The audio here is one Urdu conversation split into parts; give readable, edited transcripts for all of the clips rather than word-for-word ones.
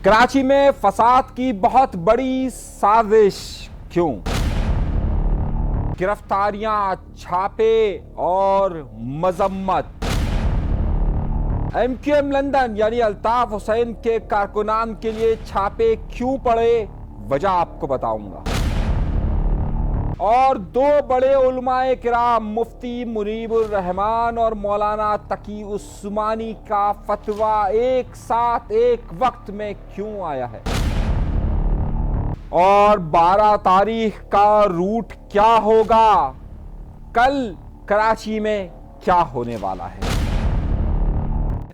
کراچی میں فساد کی بہت بڑی سازش کیوں؟ گرفتاریاں، چھاپے اور مذمت۔ ایم کیو ایم لندن یعنی الطاف حسین کے کارکنان کے لیے چھاپے کیوں پڑے، وجہ آپ کو بتاؤں گا۔ اور دو بڑے علماء کرام مفتی منیب الرحمان اور مولانا تقی عثمانی کا فتویٰ ایک ساتھ ایک وقت میں کیوں آیا ہے، اور 12 تاریخ کا روٹ کیا ہوگا، کل کراچی میں کیا ہونے والا ہے۔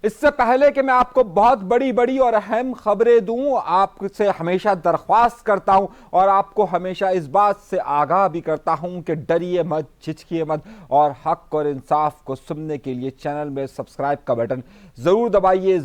اس سے پہلے کہ میں آپ کو بہت بڑی اور اہم خبریں دوں، آپ سے ہمیشہ درخواست کرتا ہوں اور آپ کو ہمیشہ اس بات سے آگاہ بھی کرتا ہوں کہ ڈریے مت، جھجکیے مت، اور حق اور انصاف کو سننے کے لیے چینل میں سبسکرائب کا بٹن ضرور دبائیے،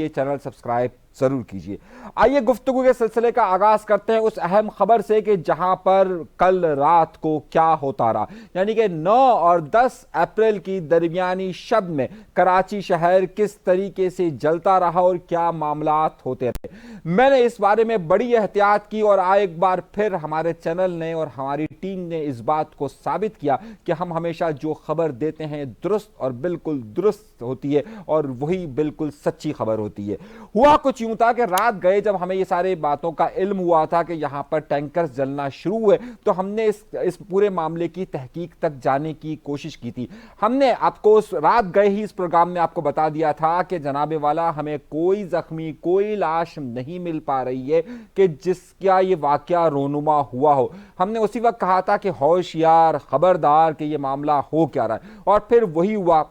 چینل سبسکرائب ضرور کیجیے۔ آئیے گفتگو کے سلسلے کا آغاز کرتے ہیں اس اہم خبر سے کہ جہاں پر کل رات کو کیا ہوتا رہا، یعنی کہ 9 اور 10 اپریل کی درمیانی شب میں کراچی شہر کس طریقے سے جلتا رہا اور کیا معاملات ہوتے رہے۔ میں نے اس بارے میں بڑی احتیاط کی اور ایک بار پھر ہمارے چینل نے اور ہماری ٹیم نے اس بات کو ثابت کیا کہ ہم ہمیشہ جو خبر دیتے ہیں درست اور بالکل درست ہوتی ہے اور وہی بالکل سچی خبر ہوتی ہے۔ ہوا کچھ یوں تھا کہ رات گئے جب ہمیں یہ سارے باتوں کا علم ہوا تھا کہ یہاں پر ٹینکرز جلنا شروع ہوئے، تو ہم نے اس پورے معاملے کی تحقیق تک جانے کی کوشش کی تھی۔ ہم نے آپ کو رات گئے ہی اس پروگرام میں آپ کو بتا دیا تھا کہ جناب والا ہمیں کوئی زخمی، کوئی لاش نہیں مل پا رہی ہے کہ جس کا یہ واقعہ رونما ہوا ہو۔ ہم نے اسی وقت کہا تھا کہ ہوشیار، خبردار کہ یہ معاملہ ہو کیا رہا ہے، اور پھر وہی ہوا۔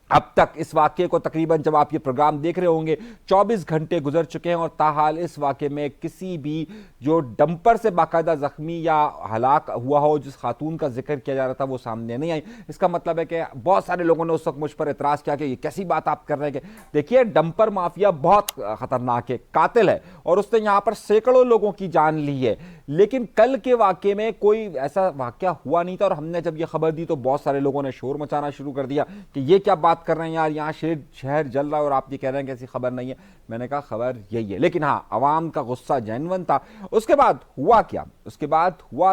اب تک اس واقعے کو تقریباً جب آپ یہ پروگرام دیکھ رہے ہوں گے 24 گھنٹے گزر چکے ہیں، اور تاحال اس واقعے میں کسی بھی جو ڈمپر سے باقاعدہ زخمی یا ہلاک ہوا ہو، جس خاتون کا ذکر کیا جا رہا تھا، وہ سامنے نہیں آئی۔ اس کا مطلب ہے کہ بہت سارے لوگوں نے اس وقت مجھ پر اعتراض کیا کہ یہ کیسی بات آپ کر رہے ہیں۔ کہ دیکھیے ڈمپر مافیا بہت خطرناک ہے، قاتل ہے، اور اس نے یہاں پر سینکڑوں لوگوں کی جان لی ہے، لیکن کل کے واقعے میں کوئی ایسا واقعہ ہوا نہیں تھا۔ اور ہم نے جب یہ خبر دی تو بہت سارے لوگوں نے شور مچانا شروع کر دیا کہ یہ کیا بات کر رہے ہیں یار، یہاں شہر جل رہا ہے اور آپ یہ کہہ رہے ہیں کہ ایسی خبر نہیں ہے۔ میں نے کہا خبر یہی ہے، لیکن ہاں عوام کا غصہ جینون تھا۔ اس کے بعد ہوا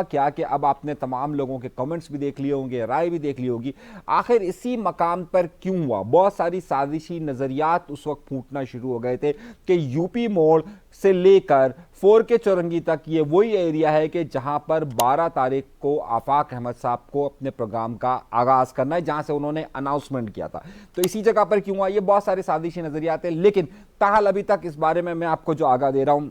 کیا کہ اب آپ نے تمام لوگوں کے کمنٹس بھی دیکھ لیے ہوں گے، رائے بھی دیکھ لی ہوگی، آخر اسی مقام پر کیوں ہوا۔ بہت ساری سازشی نظریات اس وقت پھوٹنا شروع ہو گئے تھے کہ یو پی موڑ سے لے کر 4K چورنگی تک یہ وہی ایریا ہے کہ جہاں پر 12 تاریخ کو آفاق احمد صاحب کو اپنے پروگرام کا آغاز کرنا ہے، جہاں سے انہوں نے اناؤنسمنٹ کیا تھا۔ تو اسی جگہ پر کیوں ہوا، یہ بہت سارے سازشی نظریات ہیں، لیکن تاحال ابھی تک اس بارے میں آپ کو جو آگاہ دے رہا ہوں،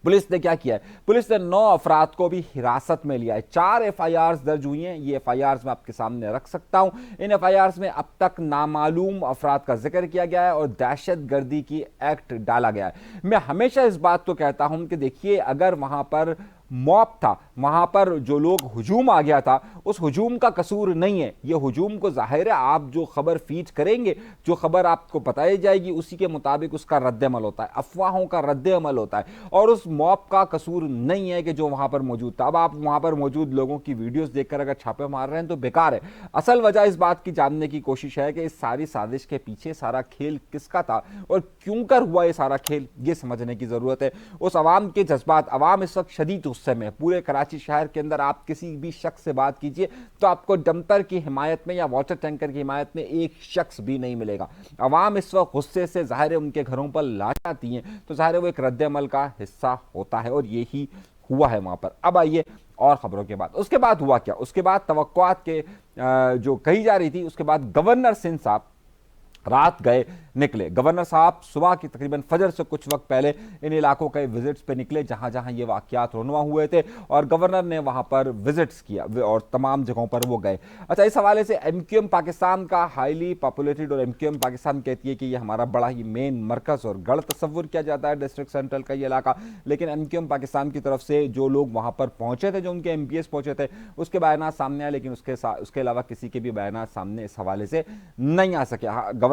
پولیس نے کیا کیا ہے۔ پولیس نے 9 افراد کو بھی حراست میں لیا ہے، 4 FIRs درج ہوئی ہیں۔ یہ FIRs میں آپ کے سامنے رکھ سکتا ہوں۔ ان FIRs میں اب تک نامعلوم افراد کا ذکر کیا گیا ہے اور دہشت گردی کی ایکٹ ڈالا گیا ہے۔ میں ہمیشہ اس بات کو کہتا ہوں کہ دیکھیے اگر وہاں پر موب تھا، وہاں پر جو لوگ ہجوم آ گیا تھا، اس ہجوم کا قصور نہیں ہے۔ یہ ہجوم کو ظاہر ہے آپ جو خبر فیڈ کریں گے، جو خبر آپ کو بتائی جائے گی، اسی کے مطابق اس کا رد عمل ہوتا ہے، افواہوں کا رد عمل ہوتا ہے، اور اس موب کا قصور نہیں ہے کہ جو وہاں پر موجود تھا۔ اب آپ وہاں پر موجود لوگوں کی ویڈیوز دیکھ کر اگر چھاپے مار رہے ہیں تو بیکار ہے۔ اصل وجہ اس بات کی جاننے کی کوشش ہے کہ اس ساری سازش کے پیچھے سارا کھیل کس کا تھا اور کیوں کر ہوا یہ سارا کھیل، یہ سمجھنے کی ضرورت ہے۔ اس عوام کے جذبات، عوام اس وقت شدید غصے میں، پورے کراچی شہر کے اندر آپ کسی بھی شخص سے بات کیجئے تو آپ کو ڈمپر کی حمایت میں یا واٹر ٹینکر کی حمایت میں ایک شخص بھی نہیں ملے گا۔ عوام اس وقت غصے سے ظاہر ہے ان کے گھروں پر لاش آتی ہیں، تو ظاہر ہے وہ ایک رد عمل کا حصہ ہوتا ہے، اور یہی ہوا ہے وہاں پر۔ اب آئیے اور خبروں کے بعد، اس کے بعد ہوا کیا، اس کے بعد توقعات کے جو کہی جا رہی تھی، اس کے بعد گورنر سندھ صاحب رات گئے نکلے۔ گورنر صاحب صبح کی تقریباً فجر سے کچھ وقت پہلے ان علاقوں کے وزٹس پہ نکلے جہاں جہاں یہ واقعات رونما ہوئے تھے، اور گورنر نے وہاں پر وزٹس کیا اور تمام جگہوں پر وہ گئے۔ اچھا، اس حوالے سے ایم کیو ایم پاکستان کا ہائیلی پاپولیٹڈ، اور ایم کیو ایم پاکستان کہتی ہے کہ یہ ہمارا بڑا ہی مین مرکز اور گڑھ تصور کیا جاتا ہے ڈسٹرکٹ سینٹرل کا یہ علاقہ، لیکن ایم کیو ایم پاکستان کی طرف سے جو لوگ وہاں پر پہنچے تھے، جو ان کے ایم پی ایس پہنچے تھے، اس کے بیانات سامنے آئے، لیکن اس کے علاوہ کسی کے بھی بیانات سامنے اس حوالے سے نہیں آ سکے۔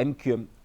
MQM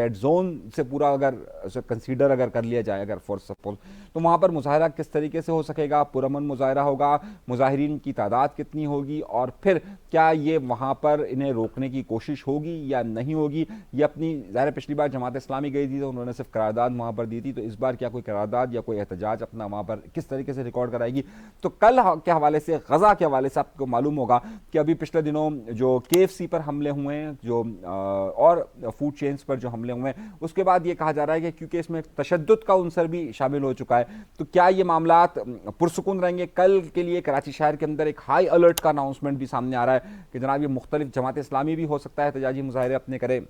ریڈ زون سے پورا اگر کنسیڈر اگر کر لیا جائے اگر فور سپوز، تو وہاں پر مظاہرہ کس طریقے سے ہو سکے گا، پرامن مظاہرہ ہوگا، مظاہرین کی تعداد کتنی ہوگی، اور پھر کیا یہ وہاں پر انہیں روکنے کی کوشش ہوگی یا نہیں ہوگی. یہ اپنی ظاہر پچھلی بار جماعت اسلامی گئی تھی تو انہوں نے صرف قرارداد وہاں پر دی تھی، تو اس بار کیا کوئی قرارداد یا کوئی احتجاج اپنا وہاں پر کس طریقے سے ریکارڈ کرائے گی. تو کل کے حوالے سے، غزہ کے حوالے سے آپ کو معلوم ہوگا کہ ابھی پچھلے دنوں جو KFC پر حملے ہوئے ہیں، جو اور فوڈ چینز پر جو حملے ہوئے ہیں، اس کے بعد یہ کہا جا رہا ہے کہ کیونکہ اس میں تشدد کا عنصر بھی شامل ہو چکا ہے، تو کیا یہ معاملات پرسکون رہیں گے. کل کے لیے کراچی شہر کے اندر ایک ہائی الرٹ کا اناؤنسمنٹ بھی سامنے آ رہا ہے کہ جناب یہ مختلف جماعت اسلامی بھی ہو سکتا ہے احتجاجی مظاہرے اپنے کرے،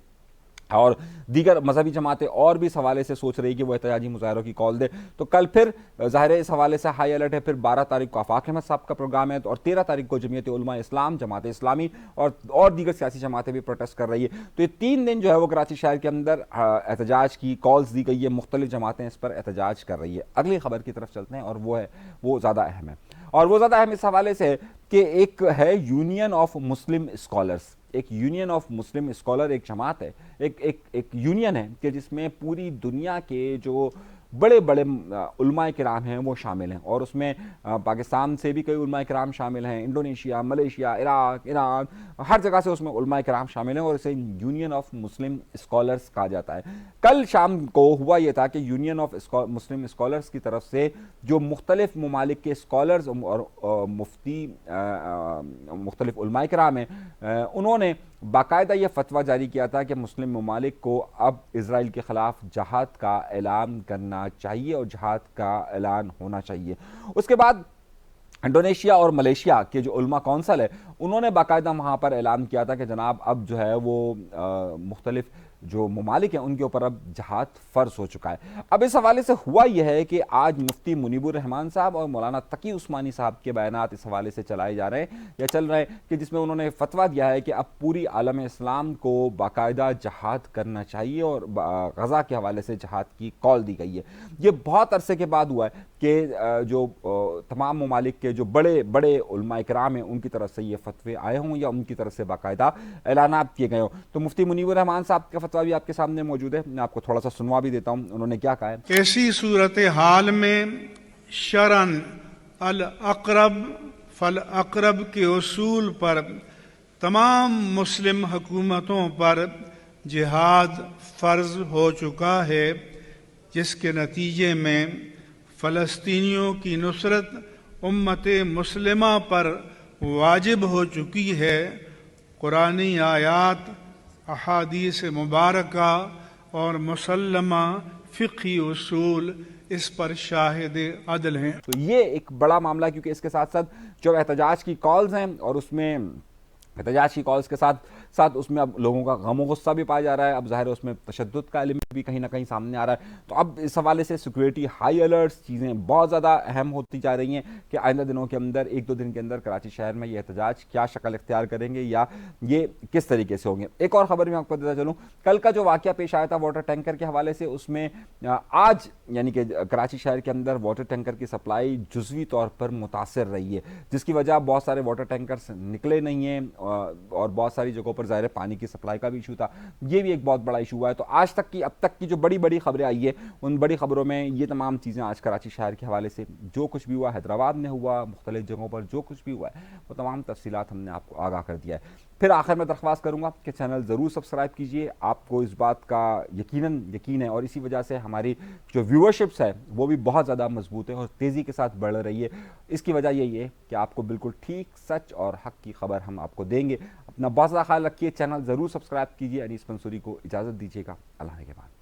اور دیگر مذہبی جماعتیں اور بھی اس حوالے سے سوچ رہی کہ وہ احتجاجی مظاہروں کی کال دے. تو کل پھر ظاہر ہے اس حوالے سے ہائی الرٹ ہے. پھر 12 تاریخ کو آفاق احمد صاحب کا پروگرام ہے، اور 13 تاریخ کو جمعیت علماء اسلام، جماعت اسلامی اور دیگر سیاسی جماعتیں بھی پروٹیسٹ کر رہی ہے. تو یہ 3 دن جو ہے وہ کراچی شہر کے اندر احتجاج کی کالز دی گئی ہے، مختلف جماعتیں اس پر احتجاج کر رہی ہے. اگلی خبر کی طرف چلتے ہیں، اور وہ زیادہ اہم ہے، اور وہ زیادہ اہم اس حوالے سے کہ ایک ہے یونین آف مسلم اسکالرز. ایک یونین آف مسلم اسکالر ایک جماعت ہے، ایک یونین ہے کہ جس میں پوری دنیا کے جو بڑے بڑے علماء کرام ہیں وہ شامل ہیں، اور اس میں پاکستان سے بھی کئی علماء کرام شامل ہیں، انڈونیشیا، ملیشیا، عراق، ایران، ہر جگہ سے اس میں علماء کرام شامل ہیں، اور اسے یونین آف مسلم اسکالرز کہا جاتا ہے. کل شام کو ہوا یہ تھا کہ یونین آف مسلم اسکالرز کی طرف سے جو مختلف ممالک کے اسکالرز اور مفتی مختلف علماء کرام ہیں، انہوں نے باقاعدہ یہ فتویٰ جاری کیا تھا کہ مسلم ممالک کو اب اسرائیل کے خلاف جہاد کا اعلان کرنا چاہیے اور جہاد کا اعلان ہونا چاہیے. اس کے بعد انڈونیشیا اور ملیشیا کے جو علماء کونسل ہے انہوں نے باقاعدہ وہاں پر اعلان کیا تھا کہ جناب اب جو ہے وہ مختلف جو ممالک ہیں ان کے اوپر اب جہاد فرض ہو چکا ہے. اب اس حوالے سے ہوا یہ ہے کہ آج مفتی منیب الرحمان صاحب اور مولانا تقی عثمانی صاحب کے بیانات اس حوالے سے چلائے جا رہے ہیں یا چل رہے ہیں کہ جس میں انہوں نے فتویٰ دیا ہے کہ اب پوری عالم اسلام کو باقاعدہ جہاد کرنا چاہیے، اور غزہ کے حوالے سے جہاد کی کال دی گئی ہے. یہ بہت عرصے کے بعد ہوا ہے کہ جو تمام ممالک کے جو بڑے بڑے علماء کرام ہیں ان کی طرف سے یہ فتوے آئے ہوں یا ان کی طرف سے باقاعدہ اعلانات کیے گئے ہوں. تو مفتی منیب الرحمان صاحب کا فتویٰ بھی آپ کے سامنے موجود ہے، میں آپ کو تھوڑا سا سنوا بھی دیتا ہوں. انہوں نے کیا کہا ہے؟ ایسی صورتحال میں شرعاً الاقرب فالاقرب کے اصول پر تمام مسلم حکومتوں پر جہاد فرض ہو چکا ہے، جس کے نتیجے میں فلسطینیوں کی نصرت امت مسلمہ پر واجب ہو چکی ہے. قرآنی آیات، احادیث مبارکہ اور مسلمہ فقہی اصول اس پر شاہد عدل ہیں. تو یہ ایک بڑا معاملہ ہے، کیونکہ اس کے ساتھ ساتھ جو احتجاج کی کالز ہیں اور اس میں احتجاج کی کالز کے ساتھ اس میں اب لوگوں کا غم و غصہ بھی پایا جا رہا ہے. اب ظاہر ہے اس میں تشدد کا ایلیمنٹ بھی کہیں نہ کہیں سامنے آ رہا ہے. تو اب اس حوالے سے سیکورٹی ہائی الرٹس چیزیں بہت زیادہ اہم ہوتی جا رہی ہیں کہ آئندہ دنوں کے اندر 1-2 دن کے اندر کراچی شہر میں یہ احتجاج کیا شکل اختیار کریں گے یا یہ کس طریقے سے ہوں گے. ایک اور خبر بھی آپ کو دیتا چلوں، کل کا جو واقعہ پیش آیا تھا واٹر ٹینکر کے حوالے سے، اس میں آج یعنی کہ کراچی شہر کے اندر واٹر ٹینکر کی سپلائی جزوی طور پر متاثر رہی ہے، جس کی وجہ بہت سارے واٹر ٹینکرز نکلے نہیں ہیں، اور بہت ساری جگہوں پر ظاہر پانی کی سپلائی کا بھی ایشو تھا. یہ بھی ایک بہت بڑا ایشو ہوا ہے. تو آج تک کی اب تک کی جو بڑی خبریں آئی ہے ان بڑی خبروں میں یہ تمام چیزیں آج کراچی شہر کے حوالے سے جو کچھ بھی ہوا، حیدرآباد میں ہوا، مختلف جگہوں پر جو کچھ بھی ہوا ہے وہ تمام تفصیلات ہم نے آپ کو آگاہ کر دیا ہے. پھر آخر میں درخواست کروں گا کہ چینل ضرور سبسکرائب کیجئے. آپ کو اس بات کا یقین ہے، اور اسی وجہ سے ہماری جو ویورشپس ہے وہ بھی بہت زیادہ مضبوط ہے اور تیزی کے ساتھ بڑھ رہی ہے. اس کی وجہ یہی ہے کہ آپ کو بالکل ٹھیک، سچ اور حق کی خبر ہم آپ کو دیں گے. اپنا بہت زیادہ خیال رکھیے، چینل ضرور سبسکرائب کیجئے. انیس منصوری کو اجازت دیجیے گا. اللہ کے بعد.